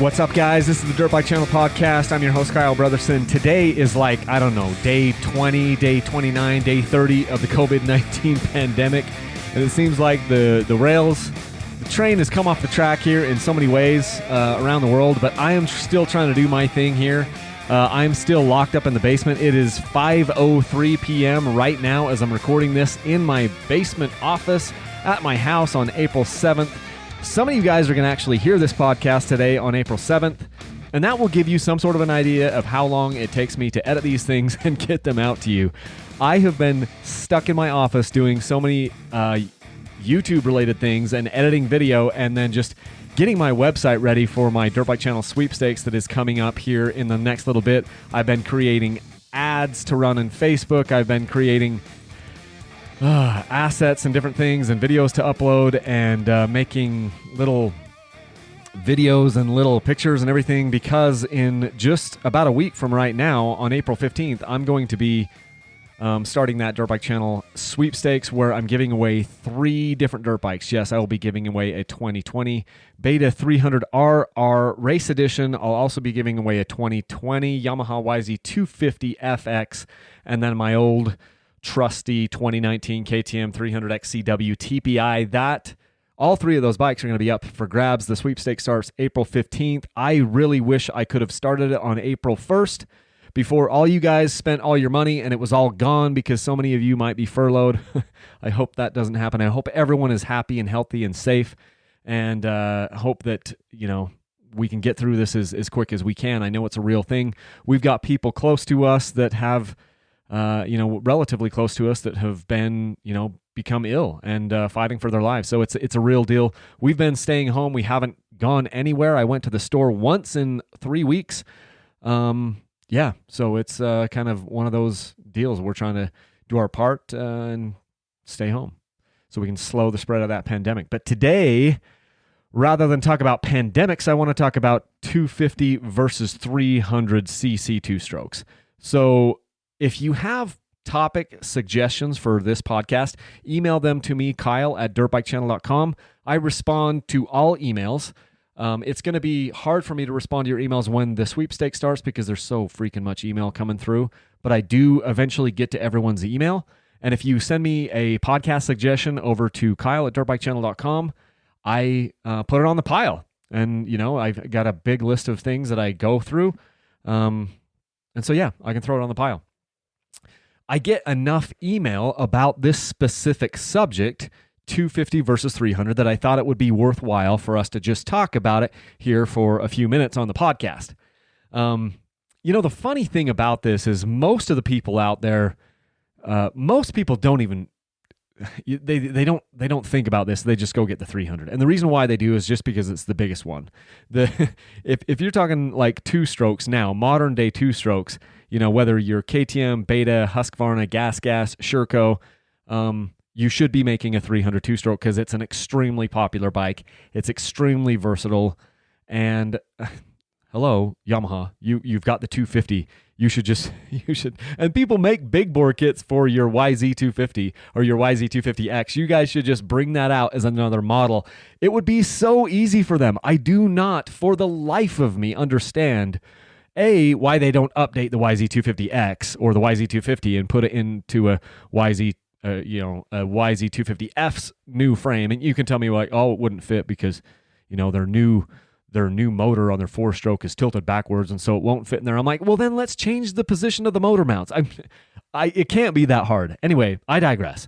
What's up, guys? This is the Dirt Bike Channel Podcast. I'm your host, Kyle Brotherson. Today is like, I don't know, day 20, day 29, day 30 of the COVID-19 pandemic. And it seems like the train has come off the track here in so many ways around the world, but I am still trying to do my thing here. I'm still locked up in the basement. It is 5:03 p.m. right now as I'm recording this in my basement office at my house on April 7th. Some of you guys are going to actually hear this podcast today on April 7th, and that will give you some sort of an idea of how long it takes me to edit these things and get them out to you. I have been stuck in my office doing so many YouTube-related things and editing video and then just getting my website ready for my Dirt Bike Channel sweepstakes that is coming up here in the next little bit. I've been creating ads to run on Facebook. I've been creating assets and different things and videos to upload and making little videos and little pictures and everything, because in just about a week from right now, on April 15th, I'm going to be starting that Dirt Bike Channel sweepstakes where I'm giving away 3 different dirt bikes. Yes, I will be giving away a 2020 Beta 300RR Race Edition. I'll also be giving away a 2020 Yamaha YZ250 FX, and then my old trusty 2019 KTM 300XCW TPI. All 3 of those bikes are going to be up for grabs. The sweepstakes starts April 15th. I really wish I could have started it on April 1st before all you guys spent all your money and it was all gone because so many of you might be furloughed. I hope that doesn't happen. I hope everyone is happy and healthy and safe, and hope that, we can get through this as quick as we can. I know it's a real thing. We've got people close to us that have relatively close to us that have been, become ill and fighting for their lives. So it's a real deal. We've been staying home. We haven't gone anywhere. I went to the store once in 3 weeks. So it's kind of one of those deals. We're trying to do our part and stay home so we can slow the spread of that pandemic. But today, rather than talk about pandemics, I want to talk about 250 versus 300 cc two-strokes. So if you have topic suggestions for this podcast, email them to me, Kyle at dirtbikechannel.com. I respond to all emails. It's going to be hard for me to respond to your emails when the sweepstakes starts because there's so freaking much email coming through, but I do eventually get to everyone's email. And if you send me a podcast suggestion over to Kyle at dirtbikechannel.com, I put it on the pile. And, I've got a big list of things that I go through. I can throw it on the pile. I get enough email about this specific subject, 250 versus 300, that I thought it would be worthwhile for us to just talk about it here for a few minutes on the podcast. The funny thing about this is most of the people out there, most people don't even, they don't think about this. They just go get the 300. And the reason why they do is just because it's the biggest one. If you're talking like two-strokes now, modern day two-strokes, whether you're KTM, Beta, Husqvarna, Gas, Sherco, you should be making a 300 two-stroke because it's an extremely popular bike. It's extremely versatile. And hello, Yamaha, you've got the 250. You should, and people make big bore kits for your YZ250 or your YZ250X. You guys should just bring that out as another model. It would be so easy for them. I do not, for the life of me, understand why they don't update the YZ250X or the YZ250 and put it into a YZ250F's new frame. And you can tell me like, it wouldn't fit because, their new motor on their 4-stroke is tilted backwards and so it won't fit in there. I'm like, well, then let's change the position of the motor mounts. It can't be that hard. Anyway, I digress.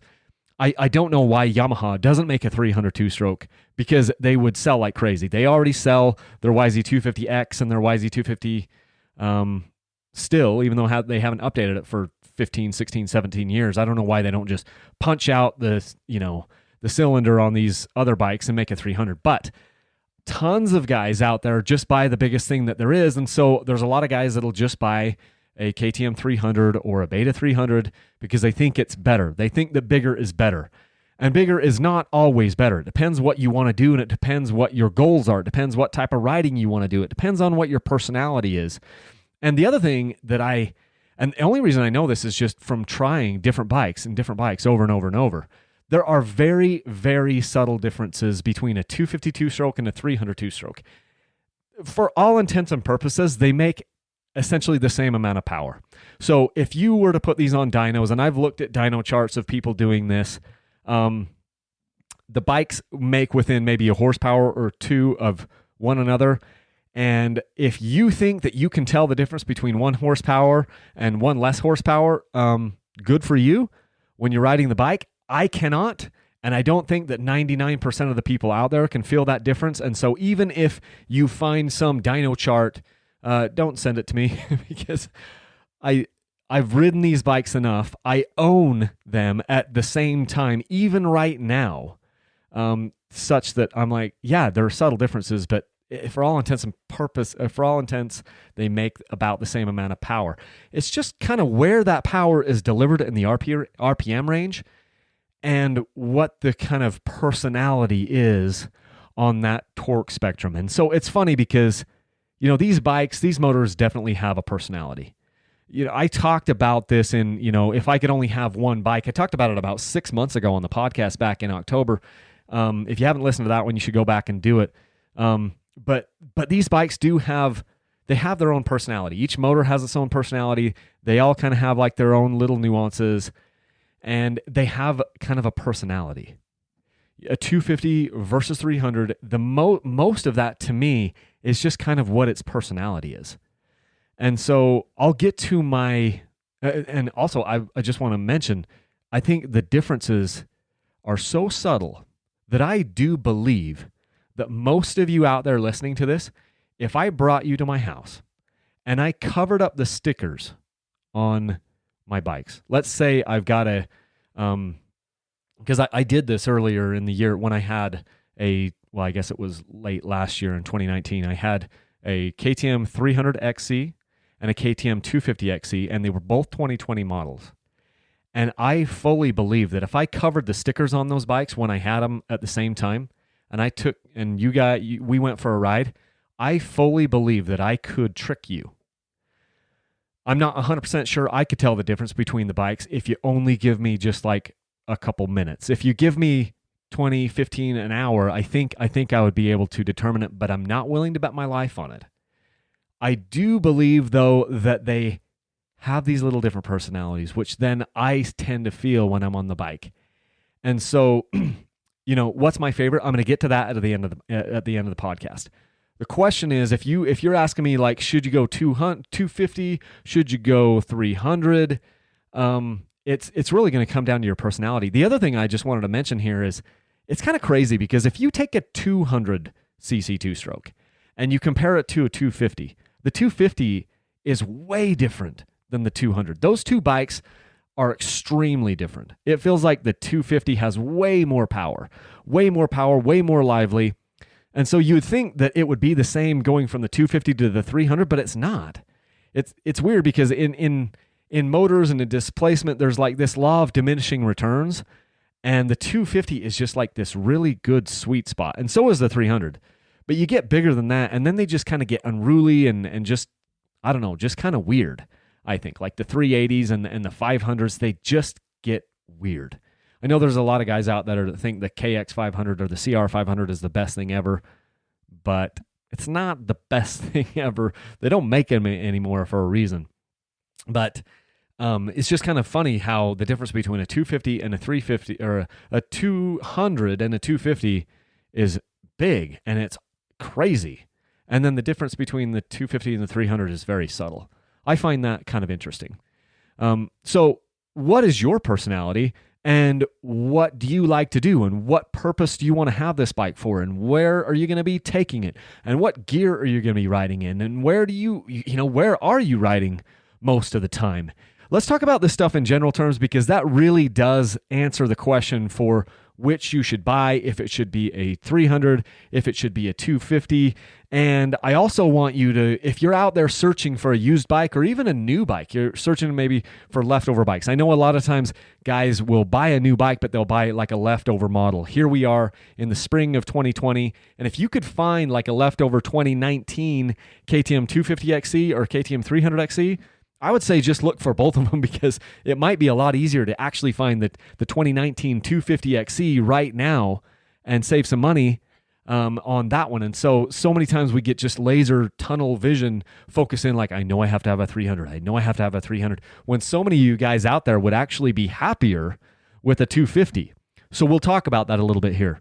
I don't know why Yamaha doesn't make a 300 two-stroke because they would sell like crazy. They already sell their YZ250X and their YZ250 still, even though they haven't updated it for 15, 16, 17 years. I don't know why they don't just punch out the cylinder on these other bikes and make a 300. But tons of guys out there just buy the biggest thing that there is. And so there's a lot of guys that'll just buy a KTM 300 or a Beta 300 because they think it's better. They think that bigger is better. And bigger is not always better. It depends what you want to do, and it depends what your goals are. It depends what type of riding you want to do. It depends on what your personality is. And the other thing that and the only reason I know this is just from trying different bikes over and over and over. There are very, very subtle differences between a 252 stroke and a 302 stroke. for all intents and purposes, they make essentially the same amount of power. So if you were to put these on dynos, and I've looked at dyno charts of people doing this, the bikes make within maybe a horsepower or two of one another. And if you think that you can tell the difference between 1 horsepower and 1 less horsepower, good for you when you're riding the bike. I cannot. And I don't think that 99% of the people out there can feel that difference. And so even if you find some dyno chart, don't send it to me because I've ridden these bikes enough. I own them at the same time, even right now, such that I'm like, yeah, there are subtle differences, but for all intents and they make about the same amount of power. It's just kind of where that power is delivered in the RPM range and what the kind of personality is on that torque spectrum. And so it's funny because, these bikes, these motors definitely have a personality. I talked about this in, if I could only have one bike. I talked about it about 6 months ago on the podcast back in October. If you haven't listened to that one, you should go back and do it. But these bikes they have their own personality. Each motor has its own personality. They all kind of have like their own little nuances, and they have kind of a personality. A 250 versus 300, the most of that to me is just kind of what its personality is. And so I'll get to and also I just want to mention, I think the differences are so subtle that I do believe that most of you out there listening to this, if I brought you to my house and I covered up the stickers on my bikes, let's say I've got because I did this earlier in the year when I had I guess it was late last year in 2019, I had a KTM 300 XC and a KTM 250 XC, and they were both 2020 models. And I fully believe that if I covered the stickers on those bikes when I had them at the same time, and we went for a ride, I fully believe that I could trick you. I'm not 100% sure I could tell the difference between the bikes if you only give me just like a couple minutes. If you give me 20, 15, an hour, I think I would be able to determine it, but I'm not willing to bet my life on it. I do believe, though, that they have these little different personalities, which then I tend to feel when I'm on the bike. And so, what's my favorite? I'm going to get to that at the end of the podcast. The question is, if you're asking me like, should you go 250? Should you go 300? It's really going to come down to your personality. The other thing I just wanted to mention here is it's kind of crazy because if you take a 200 cc two-stroke and you compare it to a 250, the 250 is way different than the 200. Those two bikes are extremely different. It feels like the 250 has way more power, way more lively. And so you would think that it would be the same going from the 250 to the 300, but it's not. It's weird because in motors and in displacement, there's like this law of diminishing returns, and the 250 is just like this really good sweet spot, and so is the 300. But you get bigger than that, and then they just kind of get unruly and just, I don't know, just kind of weird, I think. Like the 380s and the 500s, they just get weird. I know there's a lot of guys out there that think the KX500 or the CR500 is the best thing ever, but it's not the best thing ever. They don't make them anymore for a reason. But it's just kind of funny how the difference between a 250 and a 350, or a 200 and a 250 is big, and it's crazy. And then the difference between the 250 and the 300 is very subtle. I find that kind of interesting. So what is your personality, and what do you like to do, and what purpose do you want to have this bike for, and where are you going to be taking it, and what gear are you going to be riding in, and where are you riding most of the time? Let's talk about this stuff in general terms, because that really does answer the question for which you should buy, if it should be a 300, if it should be a 250. And I also want you to, if you're out there searching for a used bike or even a new bike, you're searching maybe for leftover bikes. I know a lot of times guys will buy a new bike, but they'll buy like a leftover model. Here we are in the spring of 2020. And if you could find like a leftover 2019 KTM 250XC or KTM 300XC, I would say just look for both of them, because it might be a lot easier to actually find the 2019 250XC right now and save some money on that one. And so many times we get just laser tunnel vision focus in, like, I know I have to have a 300. I know I have to have a 300. When so many of you guys out there would actually be happier with a 250. So we'll talk about that a little bit here.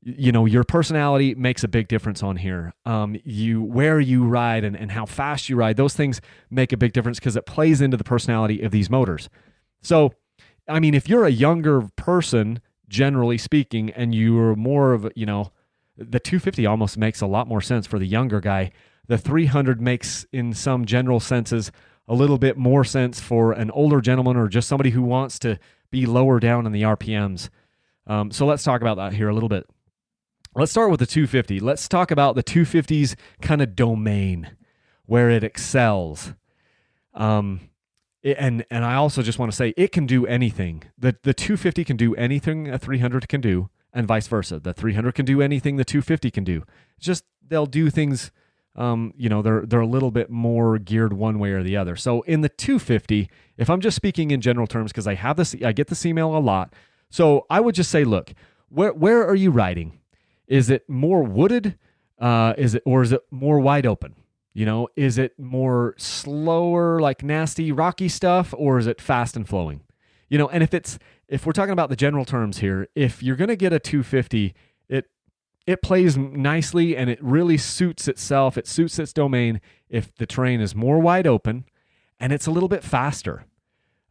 You know, your personality makes a big difference on here. Where you ride and how fast you ride, those things make a big difference because it plays into the personality of these motors. So, I mean, if you're a younger person, generally speaking, and you're more of, you know, the 250 almost makes a lot more sense for the younger guy. The 300 makes, in some general senses, a little bit more sense for an older gentleman or just somebody who wants to be lower down in the RPMs. So let's talk about that here a little bit. Let's start with the 250. Let's talk about the 250's kind of domain, where it excels. And I also just want to say it can do anything. The 250 can do anything a 300 can do, and vice versa. The 300 can do anything the 250 can do. It's just they'll do things, you know, they're a little bit more geared one way or the other. So in the 250, if I'm just speaking in general terms, because I get this email a lot. So I would just say, look, where are you riding? Is it more wooded? Is it more wide open? You know, is it more slower, like nasty, rocky stuff, or is it fast and flowing? You know, and if we're talking about the general terms here, if you're going to get a 250, it plays nicely and it really suits itself. It suits its domain if the terrain is more wide open and it's a little bit faster.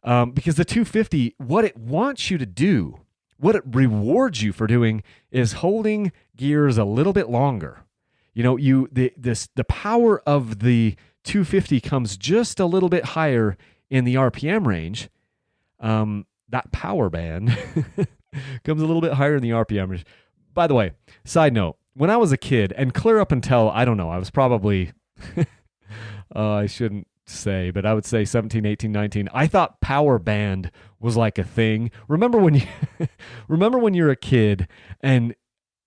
Because the 250, what it wants you to do, what it rewards you for doing, is holding gears a little bit longer. You know, the power of the 250 comes just a little bit higher in the RPM range. That power band comes a little bit higher in the RPM range. By the way, side note, when I was a kid, and clear up until, I don't know, I was probably, I shouldn't say, but I would say 17, 18, 19, I thought power band was like a thing. Remember when you're a kid, and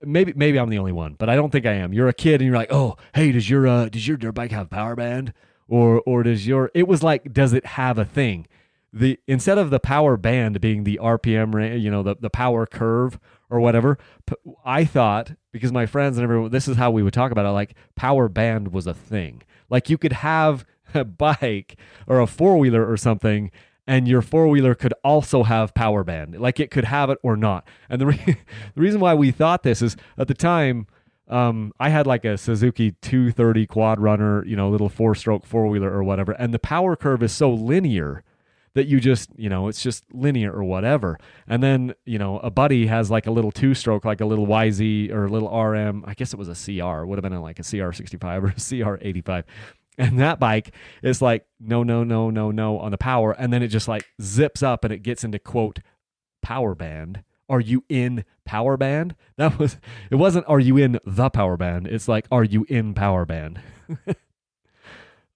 maybe I'm the only one, but I don't think I am. You're a kid and you're like, oh, hey, does your dirt bike have power band? Or it was like, does it have a thing? Instead of the power band being the RPM, you know, the power curve or whatever, I thought, because my friends and everyone, this is how we would talk about it, like power band was a thing. Like you could have a bike or a four-wheeler or something, and your four-wheeler could also have power band. Like it could have it or not. And the reason why we thought this is, at the time, I had like a Suzuki 230 quad runner, you know, little four-stroke four-wheeler or whatever, and the power curve is so linear that you just, you know, it's just linear or whatever. And then, you know, a buddy has like a little two-stroke, like a little YZ or a little RM. I guess it was a CR. It would have been like a CR65 or a CR85. And that bike is like, no on the power. And then it just like zips up and it gets into, quote, power band. Are you in power band? It wasn't, are you in the power band? It's like, are you in power band?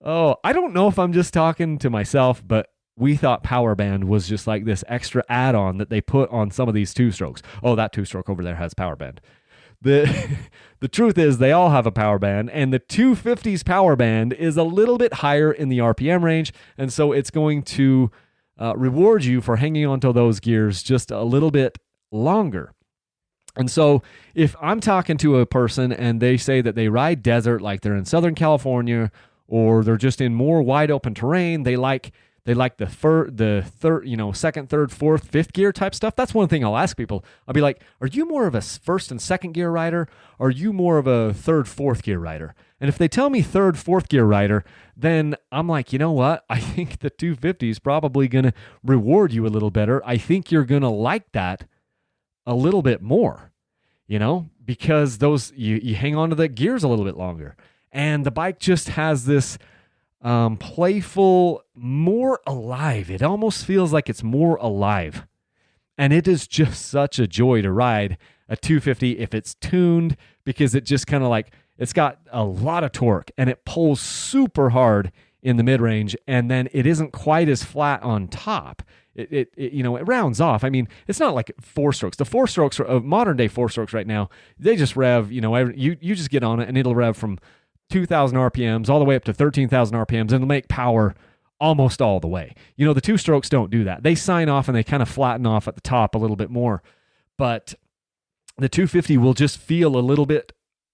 Oh, I don't know if I'm just talking to myself, but we thought power band was just like this extra add-on that they put on some of these two-strokes. Oh, that two-stroke over there has power band. The truth is they all have a power band, and the 250's power band is a little bit higher in the RPM range, and so it's going to reward you for hanging onto those gears just a little bit longer. And so if I'm talking to a person and they say that they ride desert, like they're in Southern California, or they're just in more wide open terrain, they like the third, you know, second, third, fourth, fifth gear type stuff. That's one thing I'll ask people. I'll be like, are you more of a first and second gear rider? Or are you more of a third, fourth gear rider? And if they tell me third, fourth gear rider, then I'm like, you know what? I think the 250 is probably going to reward you a little better. I think you're going to like that a little bit more, you know, because you hang on to the gears a little bit longer. And the bike just has this playful, more alive. It almost feels like it's more alive. And it is just such a joy to ride a 250 if it's tuned, because it just kind of like, it's got a lot of torque and it pulls super hard in the mid-range, and then it isn't quite as flat on top. It you know, it rounds off. I mean, it's not like four strokes. The four strokes of modern day four strokes right now, they just rev, you know, you just get on it and it'll rev from 2,000 RPMs all the way up to 13,000 RPMs, and it'll make power almost all the way. You know, the two strokes don't do that. They sign off and they kind of flatten off at the top a little bit more. But the 250 will just feel a little bit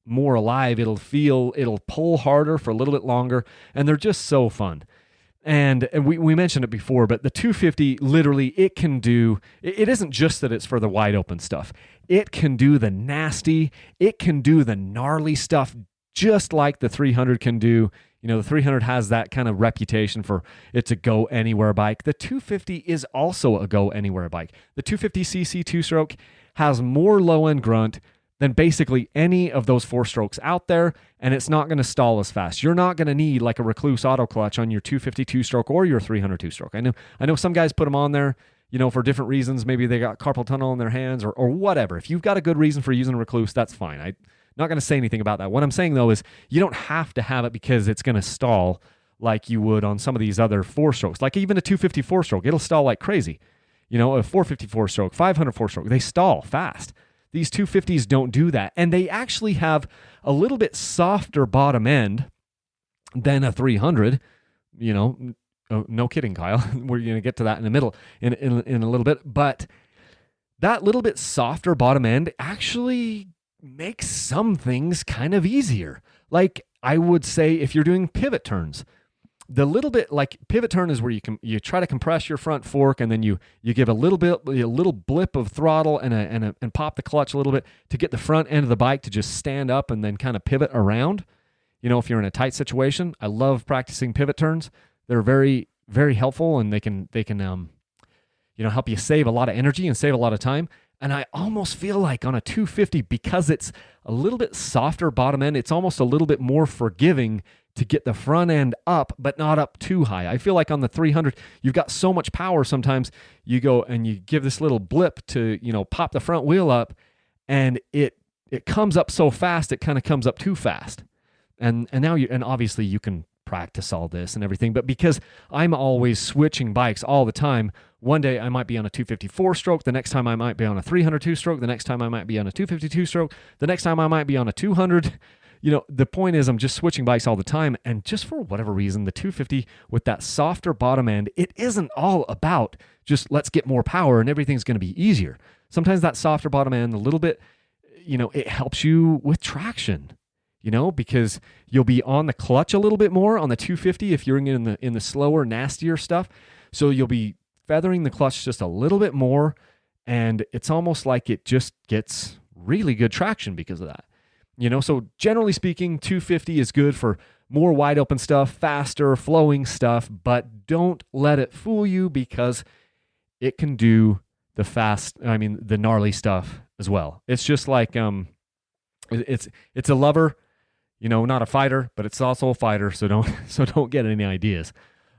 more alive. It'll pull harder for a little bit longer, and they're just so fun. And we mentioned it before, but the 250, literally, it can do, it isn't just that it's for the wide open stuff. It can do the nasty, it can do the gnarly stuff, just like the 300 can do. You know, the 300 has that kind of reputation for it's a go anywhere bike. The 250 is also a go anywhere bike. The 250cc two-stroke has more low end grunt than basically any of those four strokes out there, and it's not going to stall as fast. You're not going to need like a Recluse auto clutch on your 252 stroke or your 300 two-stroke. I know some guys put them on there, you know, for different reasons. Maybe they got carpal tunnel in their hands or whatever. If you've got a good reason for using a Recluse, that's fine. I'm not going to say anything about that. What I'm saying though is you don't have to have it because it's going to stall like you would on some of these other four strokes. Like even a 254 stroke, it'll stall like crazy. You know, a 454 stroke, 504 stroke, they stall fast. These 250s don't do that. And they actually have a little bit softer bottom end than a 300. You know, no kidding, Kyle. We're going to get to that in the middle in a little bit. But that little bit softer bottom end actually makes some things kind of easier. Like I would say if you're doing pivot turns, the little bit like pivot turn is where you try to compress your front fork and then you give a little blip of throttle and pop the clutch a little bit to get the front end of the bike to just stand up and then kind of pivot around. You know, if you're in a tight situation, I love practicing pivot turns. They're very, very helpful, and they can you know, help you save a lot of energy and save a lot of time. And I almost feel like on a 250, because it's a little bit softer bottom end, it's almost a little bit more forgiving to get the front end up, but not up too high. I feel like on the 300, you've got so much power. Sometimes you go and you give this little blip to, you know, pop the front wheel up, and it comes up so fast, it kind of comes up too fast. And now and obviously you can practice all this and everything, but because I'm always switching bikes all the time, one day I might be on a 254 stroke, the next time I might be on a 302 stroke, the next time I might be on a 252 stroke, the next time I might be on a 200. You know, the point is I'm just switching bikes all the time, and just for whatever reason, the 250 with that softer bottom end, it isn't all about just let's get more power and everything's going to be easier. Sometimes that softer bottom end, a little bit, you know, it helps you with traction. You know, because you'll be on the clutch a little bit more on the 250 if you're in the slower, nastier stuff. So you'll be feathering the clutch just a little bit more, and it's almost like it just gets really good traction because of that. You know, so generally speaking, 250 is good for more wide open stuff, faster flowing stuff, but don't let it fool you because it can do the gnarly stuff as well. It's just like it's a lover. You know, not a fighter, but it's also a fighter, so don't get any ideas.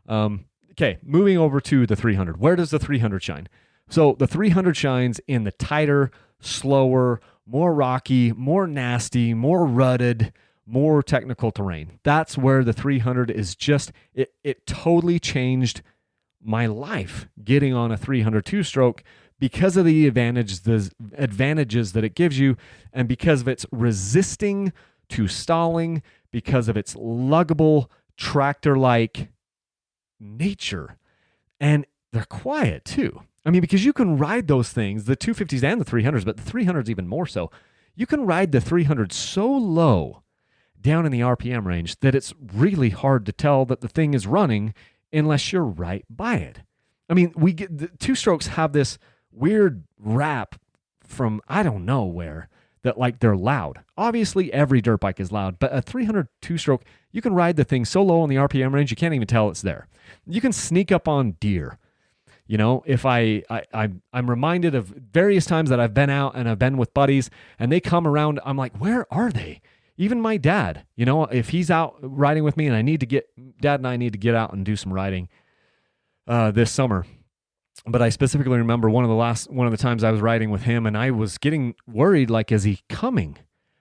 Okay, moving over to the 300. Where does the 300 shine? So the 300 shines in the tighter, slower, more rocky, more nasty, more rutted, more technical terrain. That's where the 300 is just, it totally changed my life getting on a 300 two-stroke because of the advantages that it gives you, and because of its resisting to stalling, because of its luggable tractor-like nature. And they're quiet too. I mean, because you can ride those things, the 250s and the 300s, but the 300s even more so. You can ride the 300 so low down in the RPM range that it's really hard to tell that the thing is running unless you're right by it. I mean, the two strokes have this weird rap from I don't know where, that like they're loud. Obviously, every dirt bike is loud, but a 300 two-stroke, you can ride the thing so low on the RPM range, you can't even tell it's there. You can sneak up on deer. You know, if I'm reminded of various times that I've been out and I've been with buddies and they come around, I'm like, where are they? Even my dad, you know, if he's out riding with me and Dad and I need to get out and do some riding this summer. But I specifically remember one of the times I was riding with him and I was getting worried, like, is he coming?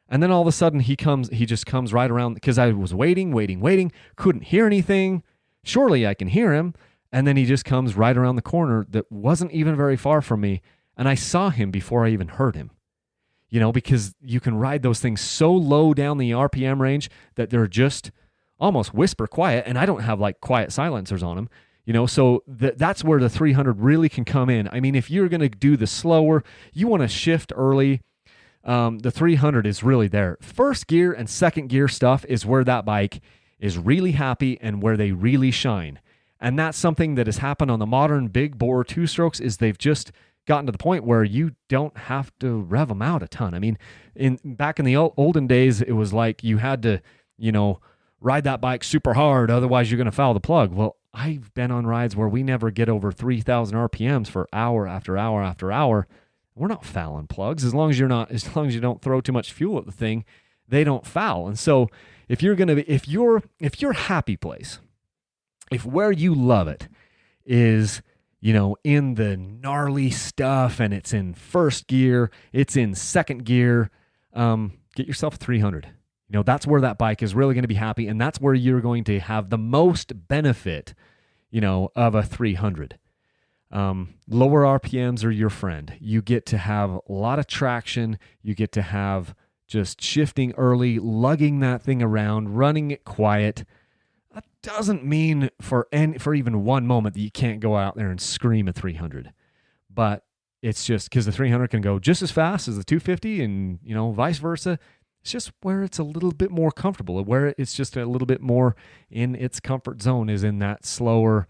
And then all of a sudden he just comes right around, because I was waiting, couldn't hear anything. Surely I can hear him. And then he just comes right around the corner that wasn't even very far from me. And I saw him before I even heard him, you know, because you can ride those things so low down the RPM range that they're just almost whisper quiet. And I don't have like quiet silencers on them. You know, so that's where the 300 really can come in. I mean, if you're going to do the slower, you want to shift early. The 300 is really there. First gear and second gear stuff is where that bike is really happy and where they really shine. And that's something that has happened on the modern big bore two strokes is they've just gotten to the point where you don't have to rev them out a ton. I mean, back in the olden days, it was like you had to, ride that bike super hard, otherwise you're going to foul the plug. Well, I've been on rides where we never get over 3,000 RPMs for hour after hour after hour. We're not fouling plugs as long as you don't throw too much fuel at the thing, they don't foul. And so if your happy place, if where you love it is, in the gnarly stuff and it's in first gear, it's in second gear, get yourself a 300. That's where that bike is really going to be happy, and that's where you're going to have the most benefit, of a 300. Lower RPMs are your friend. You get to have a lot of traction. You get to have just shifting early, lugging that thing around, running it quiet. That doesn't mean for even one moment that you can't go out there and scream a 300. But it's just because the 300 can go just as fast as the 250 and, vice versa. It's just where it's a little bit more comfortable, where it's just a little bit more in its comfort zone is in that slower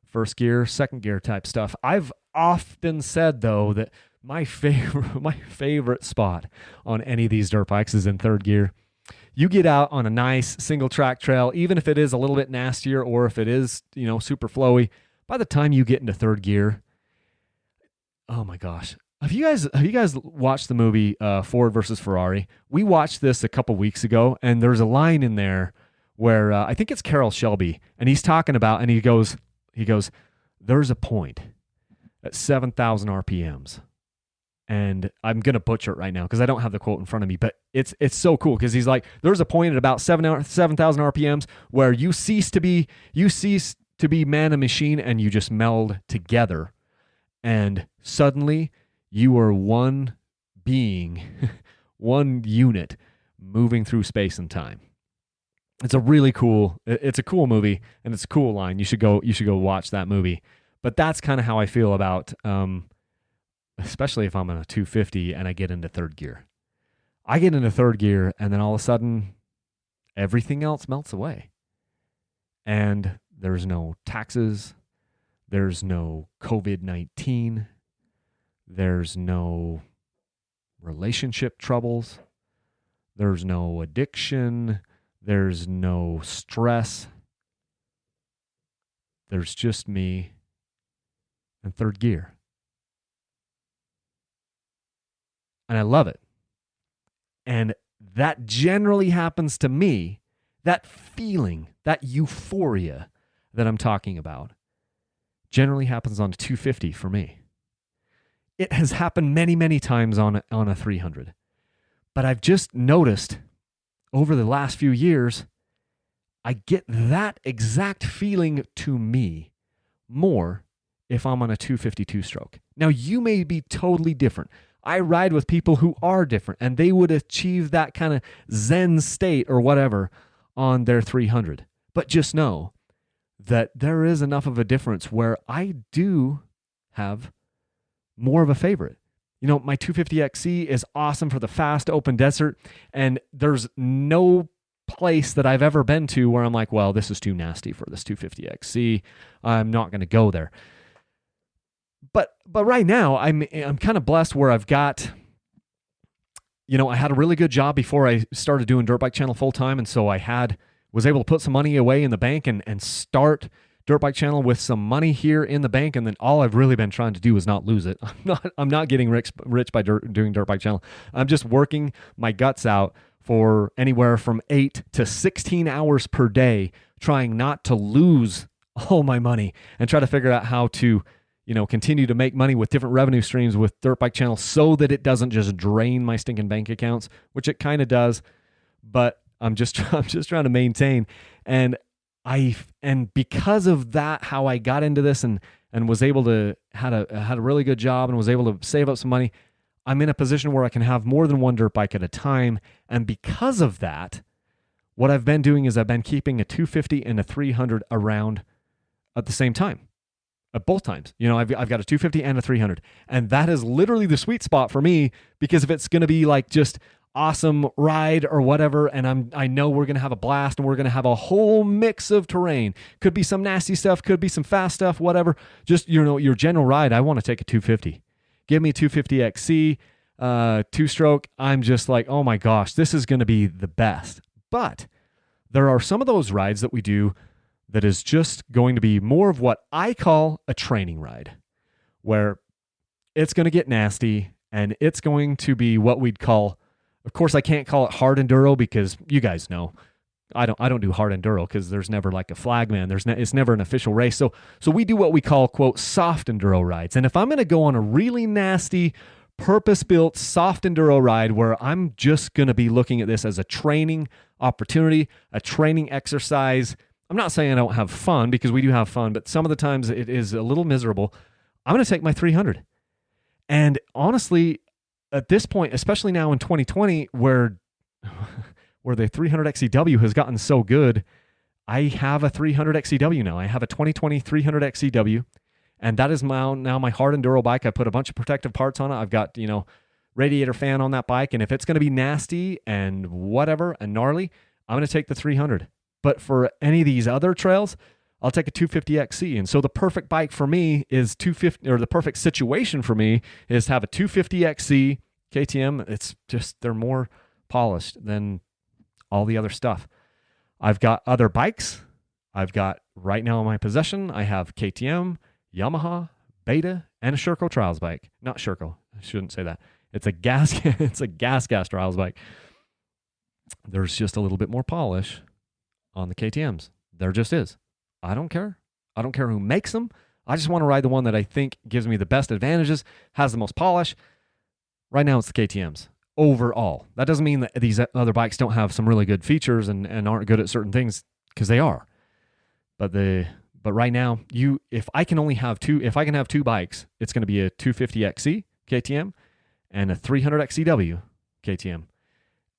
first gear, second gear type stuff. I've often said, though, that my favorite spot on any of these dirt bikes is in third gear. You get out on a nice single track trail, even if it is a little bit nastier or if it is, super flowy, by the time you get into third gear, oh my gosh. Have you guys watched the movie Ford versus Ferrari? We watched this a couple weeks ago, and there's a line in there where I think it's Carroll Shelby, and he's talking about, and he goes, there's a point at 7,000 RPMs, and I'm gonna butcher it right now because I don't have the quote in front of me, but it's so cool because he's like, there's a point at about 7,000 RPMs where you cease to be man and machine, and you just meld together, and suddenly you are one being, one unit moving through space and time. It's a cool movie, and it's a cool line. You should go watch that movie. But that's kind of how I feel about, especially if I'm on a 250 and I get into third gear. I get into third gear, and then all of a sudden, everything else melts away. And there's no taxes. There's no COVID-19. There's no relationship troubles. There's no addiction. There's no stress. There's just me and third gear. And I love it. And that generally happens to me, that feeling, that euphoria that I'm talking about, generally happens on a 250 for me. It has happened many, many times on a 300. But I've just noticed over the last few years, I get that exact feeling to me more if I'm on a 252 stroke. Now, you may be totally different. I ride with people who are different, and they would achieve that kind of Zen state or whatever on their 300. But just know that there is enough of a difference where I do have more of a favorite. My 250XC is awesome for the fast open desert, and there's no place that I've ever been to where I'm like, well, this is too nasty for this 250XC. I'm not going to go there. But right now, I'm kind of blessed where I've got, I had a really good job before I started doing Dirt Bike Channel full time, and so I was able to put some money away in the bank and start Dirt Bike Channel with some money here in the bank, and then all I've really been trying to do is not lose it. I'm not getting rich by doing Dirt Bike Channel. I'm just working my guts out for anywhere from 8 to 16 hours per day, trying not to lose all my money and try to figure out how to, continue to make money with different revenue streams with Dirt Bike Channel so that it doesn't just drain my stinking bank accounts, which it kind of does, but I'm just trying to maintain. And because of that, how I got into this and was able to had a really good job and was able to save up some money, I'm in a position where I can have more than one dirt bike at a time. And because of that, what I've been doing is I've been keeping a 250 and a 300 around at the same time. both times. I've got a 250 and a 300. And that is literally the sweet spot for me, because if it's going to be like just awesome ride or whatever, and I know we're going to have a blast and we're going to have a whole mix of terrain. Could be some nasty stuff, could be some fast stuff, whatever. Just, your general ride, I want to take a 250. Give me a 250 XC, two-stroke. I'm just like, oh my gosh, this is going to be the best. But there are some of those rides that we do that is just going to be more of what I call a training ride, where it's going to get nasty and it's going to be what we'd call, of course, I can't call it hard enduro because you guys know I don't do hard enduro because there's never like a flagman. It's never an official race. So we do what we call, quote, soft enduro rides. And if I'm going to go on a really nasty, purpose-built soft enduro ride where I'm just going to be looking at this as a training opportunity, a training exercise, I'm not saying I don't have fun, because we do have fun, but some of the times it is a little miserable. I'm going to take my 300. And honestly, at this point, especially now in 2020, where the 300 XCW has gotten so good, I have a 300 XCW now. I have a 2020 300 XCW, and that is now my hard enduro bike. I put a bunch of protective parts on it. I've got, radiator fan on that bike, and if it's going to be nasty and whatever and gnarly, I'm going to take the 300. But for any of these other trails, I'll take a 250 XC. And so the perfect bike for me is 250, or the perfect situation for me is to have a 250 XC KTM. It's just, they're more polished than all the other stuff. I've got other bikes. I've got right now in my possession, I have KTM, Yamaha, Beta, and a Sherco Trials bike. Not Sherco. I shouldn't say that. It's a gas trials bike. There's just a little bit more polish on the KTMs. There just is. I don't care. I don't care who makes them. I just want to ride the one that I think gives me the best advantages, has the most polish. Right now it's the KTMs overall. That doesn't mean that these other bikes don't have some really good features and aren't good at certain things, because they are. But right now, if I can have two bikes, it's going to be a 250 XC KTM and a 300 XCW KTM.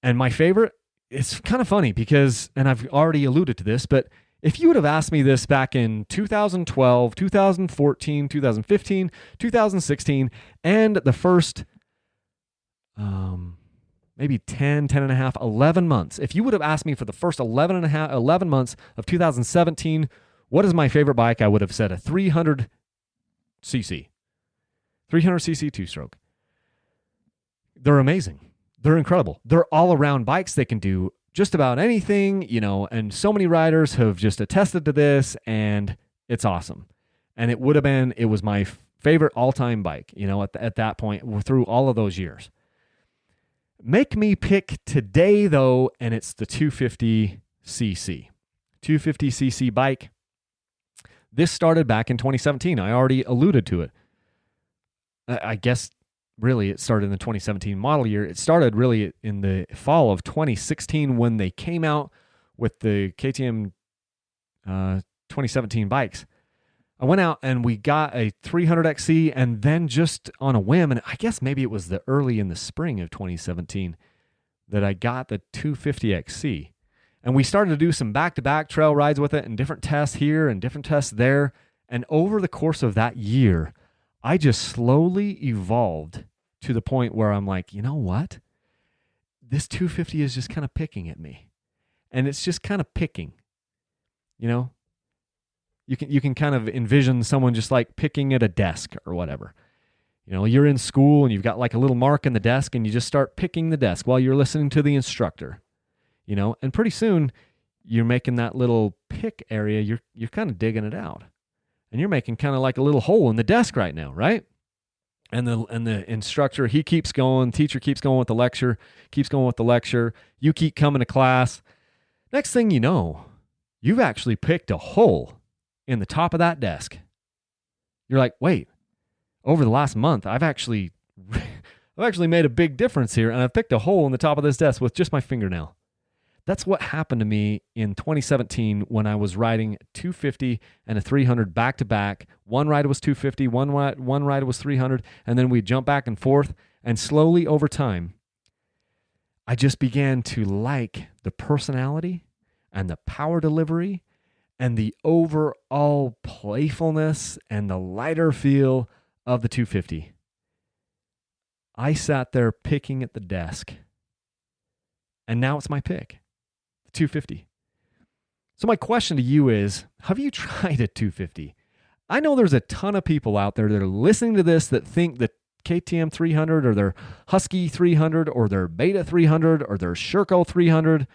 And my favorite, it's kind of funny because, and I've already alluded to this, but if you would have asked me this back in 2012, 2014, 2015, 2016, and the first maybe 10 and a half, 11 months, if you would have asked me for the first 11 months of 2017, what is my favorite bike? I would have said a 300cc two-stroke. They're amazing. They're incredible. They're all-around bikes. They can do just about anything, and so many riders have just attested to this, and it's awesome. And it was my favorite all-time bike, at that point through all of those years. Make me pick today, though, and it's the 250cc. 250cc bike. This started back in 2017. I already alluded to it. I guess really it started in the 2017 model year. It started really in the fall of 2016 when they came out with the KTM 2017 bikes. I went out and we got a 300XC, and then just on a whim, and I guess maybe it was early in the spring of 2017 that I got the 250XC. And we started to do some back-to-back trail rides with it and different tests here and different tests there. And over the course of that year, I just slowly evolved to the point where I'm like, you know what? This 250 is just kind of picking at me. And it's just kind of picking. You can kind of envision someone just like picking at a desk or whatever. You're in school and you've got like a little mark in the desk and you just start picking the desk while you're listening to the instructor. And pretty soon you're making that little pick area, you're kind of digging it out. And you're making kind of like a little hole in the desk right now, right? And the instructor, he keeps going, teacher keeps going with the lecture, you keep coming to class. Next thing you know, you've actually picked a hole in the top of that desk. You're like, wait, over the last month, I've actually made a big difference here, and I've picked a hole in the top of this desk with just my fingernail. That's what happened to me in 2017 when I was riding 250 and a 300 back to back. One ride was 250, one ride was 300, and then we'd jump back and forth. And slowly over time, I just began to like the personality and the power delivery and the overall playfulness and the lighter feel of the 250. I sat there picking at the desk, and now it's my pick, the 250. So my question to you is, have you tried a 250? I know there's a ton of people out there that are listening to this that think the KTM 300 or their Husky 300 or their Beta 300 or their Sherco 300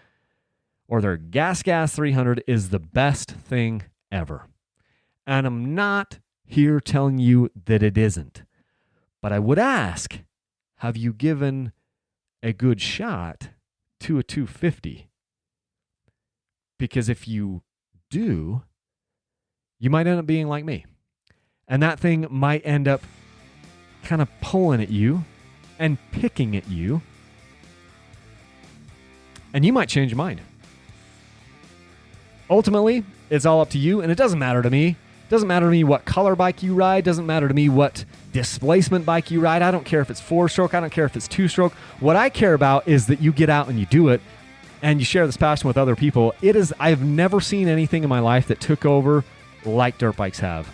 or their Gas 300 is the best thing ever. And I'm not here telling you that it isn't. But I would ask, have you given a good shot to a 250? Because if you do, you might end up being like me. And that thing might end up kind of pulling at you and picking at you. And you might change your mind. Ultimately, it's all up to you, and it doesn't matter to me. It doesn't matter to me what color bike you ride. It doesn't matter to me what displacement bike you ride. I don't care if it's 4-stroke. I don't care if it's 2-stroke. What I care about is that you get out and you do it, and you share this passion with other people. I've never seen anything in my life that took over like dirt bikes have.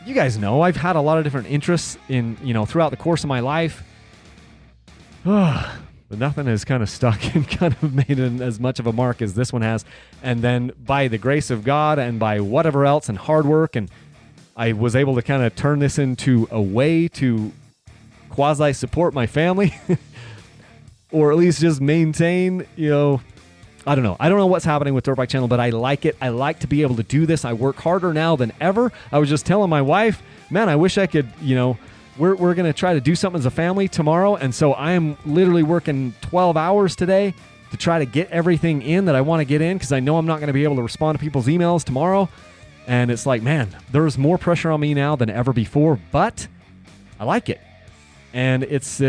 You guys know I've had a lot of different interests in, throughout the course of my life. But nothing has kind of stuck and kind of made as much of a mark as this one has. And then by the grace of God and by whatever else and hard work, and I was able to kind of turn this into a way to quasi support my family or at least just maintain, I don't know. I don't know what's happening with Dirt Bike Channel, but I like it. I like to be able to do this. I work harder now than ever. I was just telling my wife, man, I wish I could, we're going to try to do something as a family tomorrow. And so I am literally working 12 hours today to try to get everything in that I want to get in because I know I'm not going to be able to respond to people's emails tomorrow. And it's like, man, there's more pressure on me now than ever before, but I like it. And it's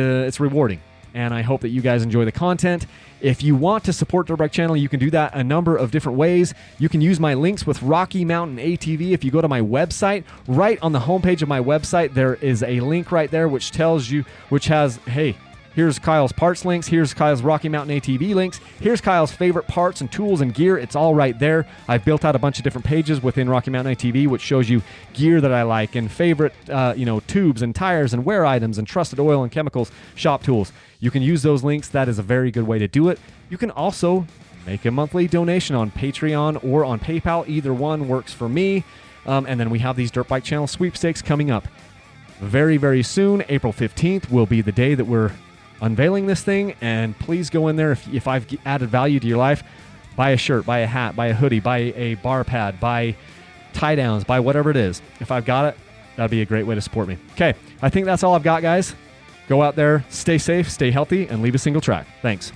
rewarding. And I hope that you guys enjoy the content. If you want to support Dirt Bike Channel, you can do that a number of different ways. You can use my links with Rocky Mountain ATV. If you go to my website, right on the homepage of my website, there is a link right there which has, hey, here's Kyle's parts links, here's Kyle's Rocky Mountain ATV links, here's Kyle's favorite parts and tools and gear. It's all right there. I've built out a bunch of different pages within Rocky Mountain ATV which shows you gear that I like and favorite tubes and tires and wear items and trusted oil and chemicals, shop tools. You can use those links. That is a very good way to do it. You can also make a monthly donation on Patreon or on PayPal. Either one works for me. And then we have these Dirt Bike Channel sweepstakes coming up very, very soon. April 15th will be the day that we're unveiling this thing. And please go in there if I've added value to your life. Buy a shirt, buy a hat, buy a hoodie, buy a bar pad, buy tie downs, buy whatever it is. If I've got it, that'd be a great way to support me. Okay, I think that's all I've got, guys. Go out there, stay safe, stay healthy, and leave a single track. Thanks.